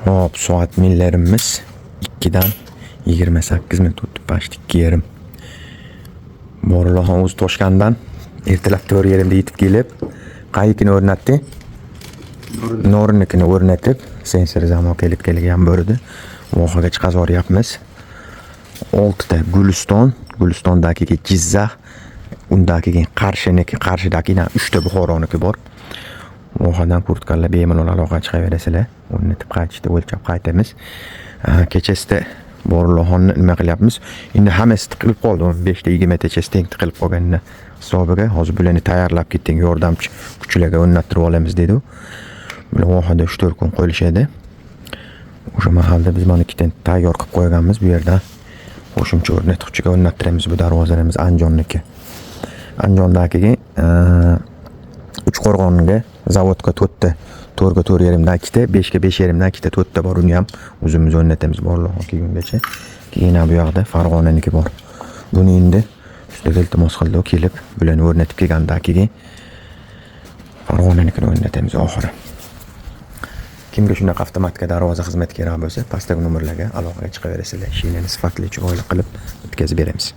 Hop, soat millerimiz 2'dan 28 minut o'tib başladı 2:30. Bo'rilohon o'zi Toshkandan ertalab 4:30da yetib kelib, qayiqni o'rnatdi. Norinnikini o'rnatib, sensor zamon kelib kelgan bo'ldi. Vohaga chiqazoryapmiz. 6 ta Gulistondagi Jizzax, undagi Qarshidagi 3 ta Buxoroniki bor. Vohadan kurtkalar bemalol aloqa chiqaverasizlar. O'rnatib qaytishda o'lchab qaytamiz. Kechasida Bo'rilohonni nima qilyapmiz? Endi hammasi tiqilib qoldi. 15 ta 20 tacha teng tiqilib qolganini hisobiga hozir bularni tayyorlab ketdik, yordamchi kuchlarga o'rnattirib olamiz dedi u. Bular vohada 3-4 kun qo'yilishadi. O'sha mahalda biz mana ikkita tayyor qilib qo'yganmiz. Bu yerda qo'shimcha o'rnatuvchiga o'rnattiramiz. Bu darvozalarimiz Anjonniki. Anjondagi Uchqo'rg'onga zavodga 4 ta, 4 ga 4,5 ikkita, 5 ga 5,5 ikkita 4 ta bor. Uni ham o'zimiz o'rnatamiz Bo'rilohon kelgungacha. Keyin bu yoqda Farg'onaniki bor. Buni endi ustiga iltimos qildi u kelib, bularni o'rnatib kelgandan keyin Farg'onanikini o'rnatamiz oxiri. Kimga shunaqa avtomatika darvoza xizmati kerak bo'lsa, pastdagi nomerlarga aloqaga chiqaverasizlar. Ishinglarni sifatli chiroyli qilib bitkazib beramiz.